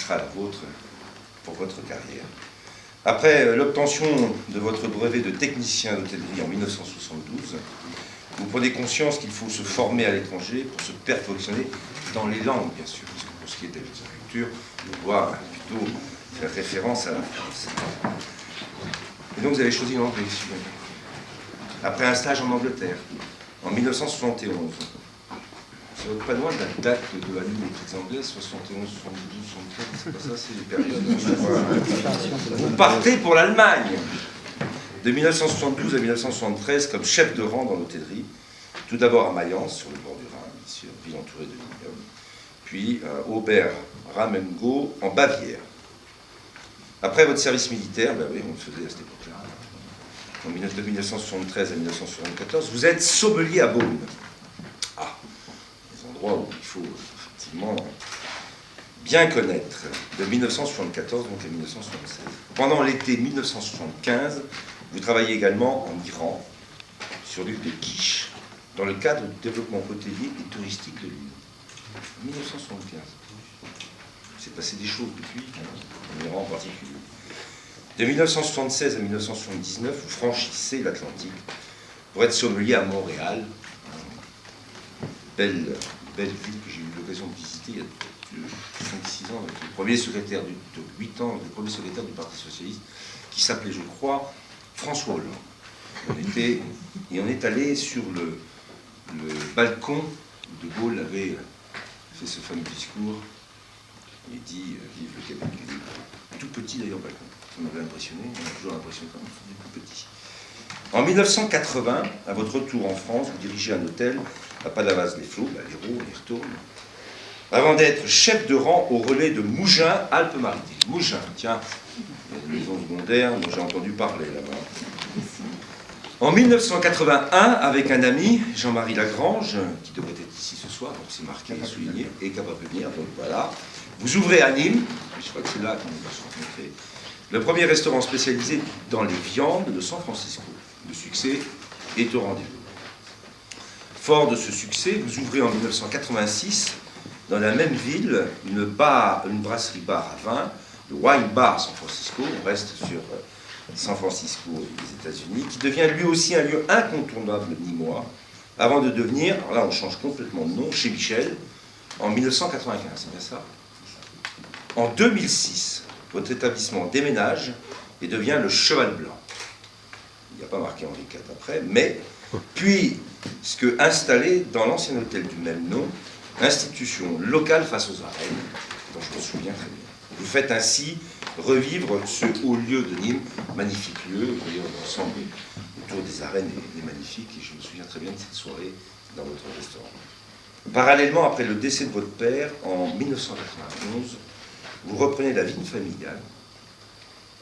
sera la vôtre pour votre carrière. Après l'obtention de votre brevet de technicien d'hôtellerie en 1972, vous prenez conscience qu'il faut se former à l'étranger pour se perfectionner dans les langues, bien sûr, parce que pour ce qui est de la culture, on doit plutôt faire référence à la France. Et donc vous avez choisi l'anglais, après un stage en Angleterre, en 1971. Ça va pas loin de la date de la ligne des petites anglaises, 71, 72, 74, c'est pas ça, c'est les périodes. Vous partez pour l'Allemagne, de 1972 à 1973, comme chef de rang dans l'hôtellerie, tout d'abord à Mayence, sur le bord du Rhin, ici, ville entourée de vignobles, puis à Ober-Ramengo, en Bavière. Après votre service militaire, ben oui, on le faisait à cette époque-là, de 1973 à 1974, vous êtes sommelier à Beaune. Ah, des endroits où il faut effectivement bien connaître, de 1974 donc à 1976. Pendant l'été 1975, vous travaillez également en Iran, sur l'île de Kish, dans le cadre du développement hôtelier et touristique de l'île. 1975. Il s'est passé des choses depuis, en Iran en particulier. De 1976 à 1979, vous franchissez l'Atlantique pour être sommelier à Montréal, belle ville que j'ai eu l'occasion de visiter il y a 5-6 ans, avec le premier secrétaire de 8 ans, le premier secrétaire du Parti Socialiste, qui s'appelait, je crois, François Hollande. On est allé sur le balcon où De Gaulle avait fait ce fameux discours. Il dit « Vive le Québec ». Tout petit d'ailleurs, balcon. Ça m'avait impressionné, on m'a toujours impressionné quand même, c'est tout petit. En 1980, à votre retour en France, vous dirigez un hôtel à Palavas-les-Flots, l'Hérault, on y retourne, avant d'être chef de rang au relais de Mougins, Alpes-Maritimes. Mougins, tiens, il y a des maisons secondaires dont j'ai entendu parler là-bas. En 1981, avec un ami, Jean-Marie Lagrange, qui devrait être ici ce soir, donc c'est marqué et souligné, et capable de venir, donc voilà, vous ouvrez à Nîmes, je crois que c'est là qu'on va se rencontrer, le premier restaurant spécialisé dans les viandes de San Francisco. Le succès est au rendez-vous. Fort de ce succès, vous ouvrez en 1986, dans la même ville, une brasserie-bar à vin, le Wine Bar San Francisco, on reste sur San Francisco et les États-Unis, qui devient lui aussi un lieu incontournable nîmois, avant de devenir, alors là on change complètement de nom, chez Michel, en 1995, c'est bien ça? En 2006, votre établissement déménage et devient le Cheval Blanc. Il n'y a pas marqué Henri IV après, mais puis, ce que installé dans l'ancien hôtel du même nom, institution locale face aux arènes, dont je me souviens très bien. Vous faites ainsi revivre ce haut lieu de Nîmes, magnifique lieu, vous voyez, l'ensemble autour des arènes est magnifique, et je me souviens très bien de cette soirée dans votre restaurant. Parallèlement, après le décès de votre père, en 1991, vous reprenez la vigne familiale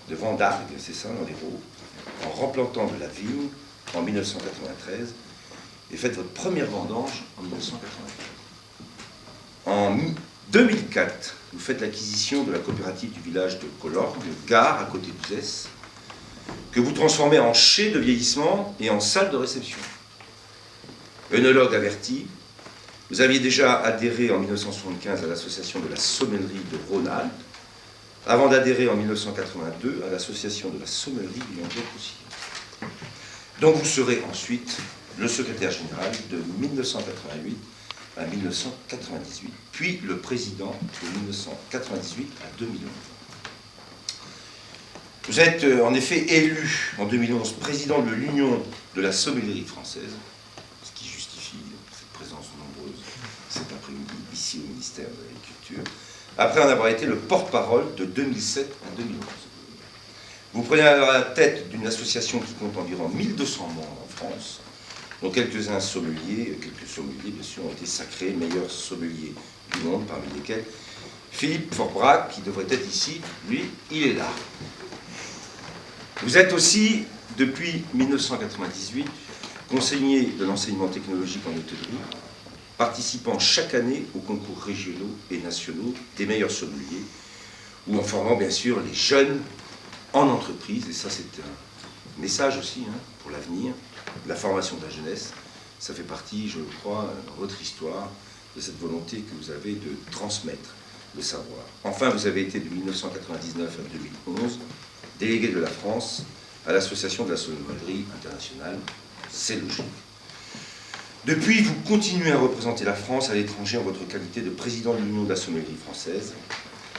de Vendargue, c'est ça, dans l'Hérault, en replantant de la vigne en 1993, et faites votre première vendange en 1994. En 2004, vous faites l'acquisition de la coopérative du village de Collorgue, gare à côté d'Uzès, que vous transformez en chai de vieillissement et en salle de réception. Œnologue averti, vous aviez déjà adhéré en 1975 à l'association de la sommellerie de Rhône-Alpes, avant d'adhérer en 1982 à l'association de la sommellerie du Languedoc-Roussillon. Donc vous serez ensuite le secrétaire général de 1988 à 1998, puis le président de 1998 à 2011. Vous êtes en effet élu en 2011 président de l'Union de la sommellerie française, ce qui justifie cette présence nombreuse cet après-midi ici au ministère de l'Agriculture, après en avoir été le porte-parole de 2007 à 2011. Vous prenez alors la tête d'une association qui compte environ 1200 membres en France, dont quelques sommeliers bien sûr ont été sacrés meilleurs sommeliers du monde, parmi lesquels Philippe Forbrac, qui devrait être ici, lui, il est là. Vous êtes aussi, depuis 1998, conseiller de l'enseignement technologique en hôtellerie, participant chaque année aux concours régionaux et nationaux des meilleurs sommeliers, ou en formant bien sûr les jeunes en entreprise, et ça c'est un message aussi pour l'avenir, la formation de la jeunesse, ça fait partie, je crois, dans votre histoire, de cette volonté que vous avez de transmettre le savoir. Enfin, vous avez été de 1999 à 2011 délégué de la France à l'Association de la sommellerie internationale. C'est logique. Depuis, vous continuez à représenter la France à l'étranger en votre qualité de président de l'Union de la sommellerie française.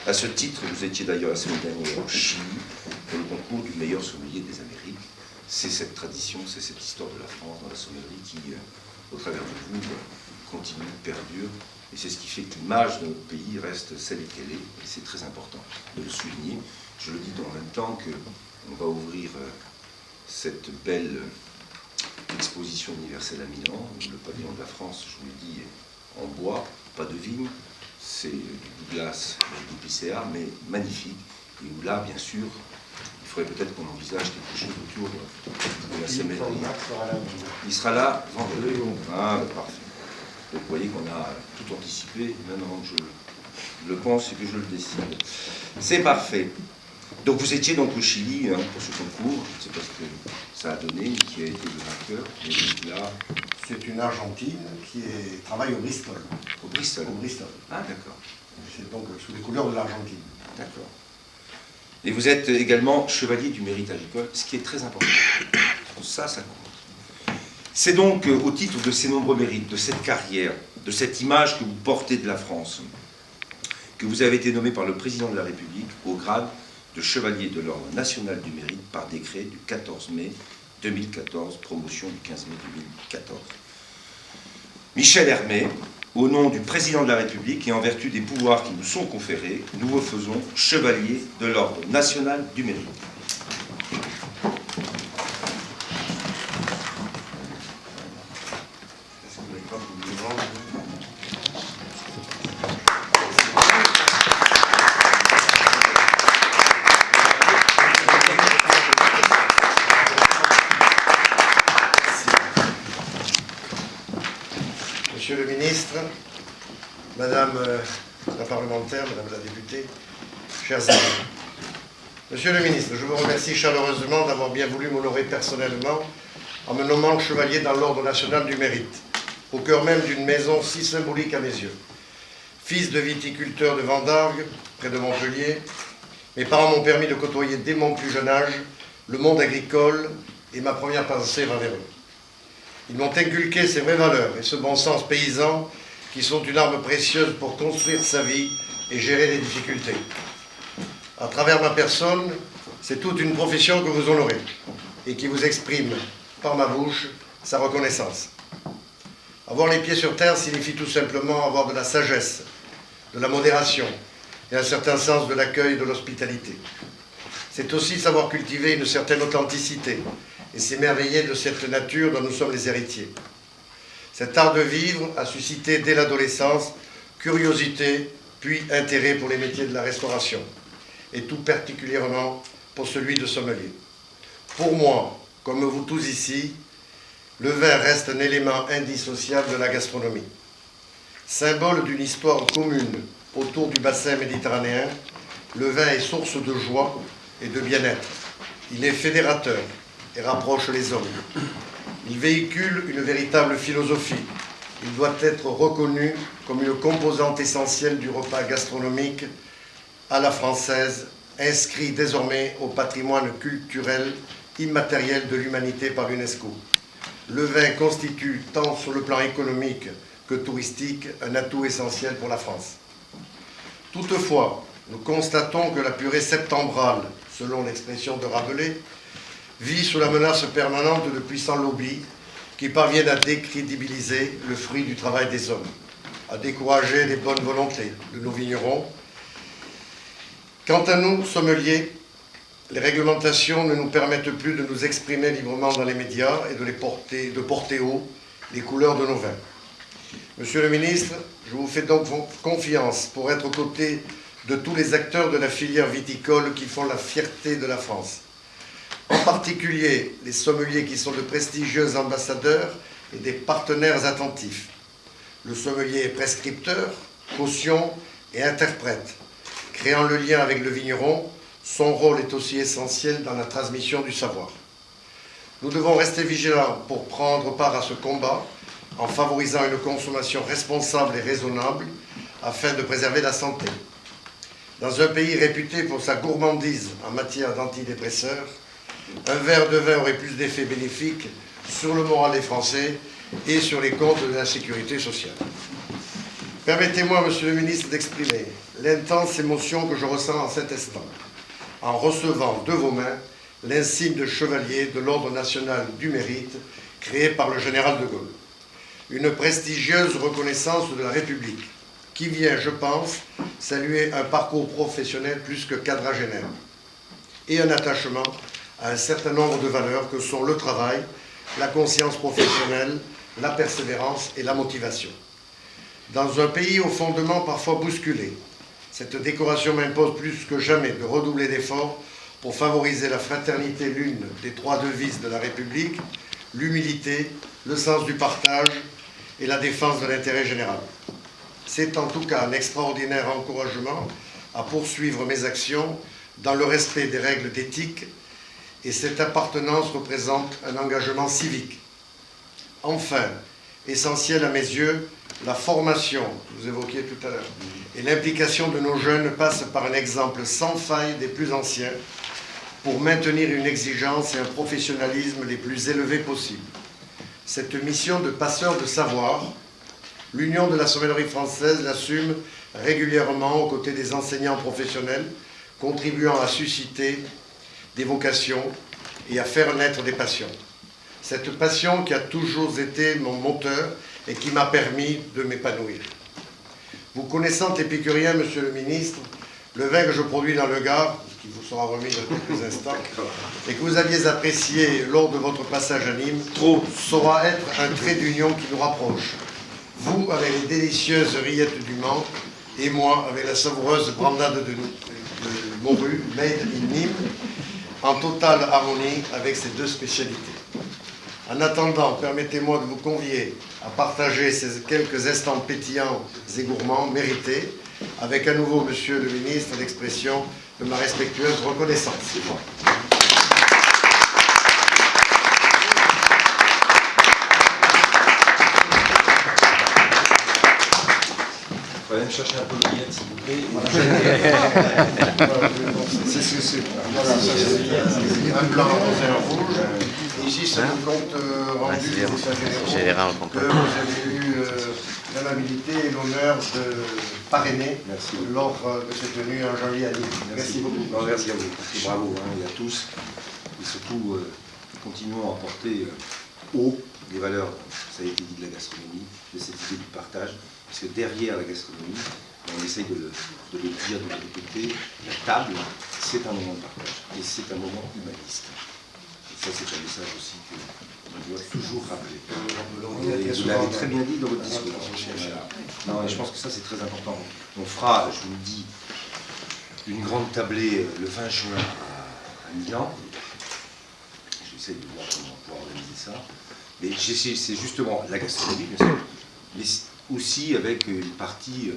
À ce titre, vous étiez d'ailleurs la semaine dernière en Chili pour le concours du meilleur sommelier des Amériques. C'est cette tradition, c'est cette histoire de la France dans la sommellerie qui, au travers de vous, continue, perdure. Et c'est ce qui fait que l'image de notre pays reste celle qu'elle est. Et c'est très important de le souligner. Je le dis en même temps qu'on va ouvrir cette belle exposition universelle à Milan. Le pavillon de la France, je vous le dis, est en bois, pas de vigne. C'est du Douglas, du Picéa, mais magnifique. Et où là, bien sûr, il faudrait peut-être qu'on envisage quelque chose autour de la sommellerie. Il sera là vendredi. Ah, parfait. Donc vous voyez qu'on a tout anticipé, maintenant que je le pense et que je le décide. C'est parfait. Donc vous étiez donc au Chili pour ce concours, je ne sais pas ce que ça a donné, qui a été le vainqueur. Et là, c'est une Argentine qui travaille au Bristol. Au Bristol. Au Bristol. Ah d'accord. C'est donc sous les couleurs de l'Argentine. D'accord. Et vous êtes également chevalier du mérite agricole, ce qui est très important. Ça compte. C'est donc au titre de ces nombreux mérites, de cette carrière, de cette image que vous portez de la France, que vous avez été nommé par le président de la République au grade de chevalier de l'ordre national du mérite par décret du 14 mai 2014, promotion du 15 mai 2014. Michel Hermé, au nom du président de la République et en vertu des pouvoirs qui nous sont conférés, nous vous faisons chevalier de l'ordre national du mérite. Monsieur le ministre, Madame la parlementaire, Madame la députée, chers amis. Monsieur le ministre, je vous remercie chaleureusement d'avoir bien voulu m'honorer personnellement en me nommant chevalier dans l'ordre national du mérite, au cœur même d'une maison si symbolique à mes yeux. Fils de viticulteur de Vendargues, près de Montpellier, mes parents m'ont permis de côtoyer dès mon plus jeune âge le monde agricole et ma première pensée va vers eux. Ils m'ont inculqué ces vraies valeurs et ce bon sens paysan qui sont une arme précieuse pour construire sa vie et gérer les difficultés. À travers ma personne, c'est toute une profession que vous honorez et qui vous exprime par ma bouche sa reconnaissance. Avoir les pieds sur terre signifie tout simplement avoir de la sagesse, de la modération et un certain sens de l'accueil et de l'hospitalité. C'est aussi savoir cultiver une certaine authenticité et s'émerveiller de cette nature dont nous sommes les héritiers. Cet art de vivre a suscité dès l'adolescence curiosité, puis intérêt pour les métiers de la restauration, et tout particulièrement pour celui de sommelier. Pour moi, comme vous tous ici, le vin reste un élément indissociable de la gastronomie. Symbole d'une histoire commune autour du bassin méditerranéen, le vin est source de joie et de bien-être. Il est fédérateur et rapproche les hommes. Il véhicule une véritable philosophie. Il doit être reconnu comme une composante essentielle du repas gastronomique à la française, inscrit désormais au patrimoine culturel immatériel de l'humanité par l'UNESCO. Le vin constitue, tant sur le plan économique que touristique, un atout essentiel pour la France. Toutefois, nous constatons que la purée septembrale, selon l'expression de Rabelais, vit sous la menace permanente de puissants lobbies qui parviennent à décrédibiliser le fruit du travail des hommes, à décourager les bonnes volontés de nos vignerons. Quant à nous, sommeliers, les réglementations ne nous permettent plus de nous exprimer librement dans les médias et de porter haut les couleurs de nos vins. Monsieur le ministre, je vous fais donc confiance pour être aux côtés de tous les acteurs de la filière viticole qui font la fierté de la France. En particulier les sommeliers qui sont de prestigieux ambassadeurs et des partenaires attentifs. Le sommelier est prescripteur, caution et interprète. Créant le lien avec le vigneron, son rôle est aussi essentiel dans la transmission du savoir. Nous devons rester vigilants pour prendre part à ce combat en favorisant une consommation responsable et raisonnable afin de préserver la santé. Dans un pays réputé pour sa gourmandise en matière d'antidépresseurs, un verre de vin aurait plus d'effets bénéfiques sur le moral des Français et sur les comptes de la sécurité sociale. Permettez-moi, Monsieur le ministre, d'exprimer l'intense émotion que je ressens en cet instant, en recevant de vos mains l'insigne de chevalier de l'Ordre national du mérite créé par le général de Gaulle. Une prestigieuse reconnaissance de la République qui vient, je pense, saluer un parcours professionnel plus que quadragénaire et un attachement à un certain nombre de valeurs que sont le travail, la conscience professionnelle, la persévérance et la motivation. Dans un pays aux fondements parfois bousculés, cette décoration m'impose plus que jamais de redoubler d'efforts pour favoriser la fraternité, l'une des 3 devises de la République, l'humilité, le sens du partage et la défense de l'intérêt général. C'est en tout cas un extraordinaire encouragement à poursuivre mes actions dans le respect des règles d'éthique, et cette appartenance représente un engagement civique. Enfin, essentiel à mes yeux, la formation, que vous évoquiez tout à l'heure, et l'implication de nos jeunes passent par un exemple sans faille des plus anciens pour maintenir une exigence et un professionnalisme les plus élevés possibles. Cette mission de passeur de savoir, l'Union de la sommellerie française l'assume régulièrement aux côtés des enseignants professionnels, contribuant à susciter des vocations et à faire naître des passions. Cette passion qui a toujours été mon moteur et qui m'a permis de m'épanouir. Vous connaissant l'épicurien, Monsieur le ministre, le vin que je produis dans le Gard, qui vous sera remis dans quelques instants, et que vous aviez apprécié lors de votre passage à Nîmes, saura être un trait d'union qui nous rapproche. Vous avec les délicieuses rillettes du Mans, et moi avec la savoureuse brandade de morue, made in Nîmes, en totale harmonie avec ces 2 spécialités. En attendant, permettez-moi de vous convier à partager ces quelques instants pétillants et gourmands mérités avec à nouveau, Monsieur le ministre, l'expression de ma respectueuse reconnaissance. Il faut même chercher un peu de billette, s'il vous plaît. C'est ce que c'est. Voilà, ça c'est un blanc dans un rouge. Et ici, c'est le compte rendu des généraux que vous avez eu l'amabilité et l'honneur de parrainer lors de cette tenue en janvier à Nîmes. Merci beaucoup. Non, merci à vous. Et bravo et à tous. Et surtout, continuons à porter haut les valeurs, ça a été dit, de la gastronomie, de cette idée du partage. Parce que derrière la gastronomie, on essaye de le dire de l'autre côté, la table, c'est un moment de partage. Et c'est un moment humaniste. Et ça, c'est un message aussi qu'on doit toujours rappeler. Vous l'avez très bien dit dans votre discours. Non, et je pense que ça, c'est très important. On fera, je vous le dis, une grande tablée le 20 juin à Milan. J'essaie de voir comment on pourra organiser ça. Mais c'est justement la gastronomie, bien sûr, mais aussi avec une partie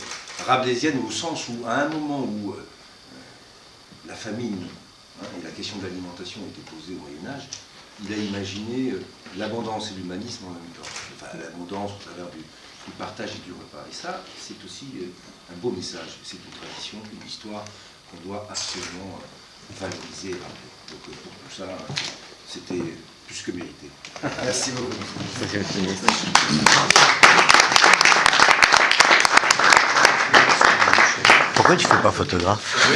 rabelaisienne, au sens où, à un moment où la famine et la question de l'alimentation était posée au Moyen-Âge, il a imaginé l'abondance et l'humanisme en même temps. Enfin, l'abondance au travers du partage et du repas. Et ça, c'est aussi un beau message. C'est une tradition, une histoire qu'on doit absolument valoriser. Donc, pour tout ça, c'était plus que mérité. Merci beaucoup. Monsieur le ministre. Pourquoi tu ne fais pas photographe?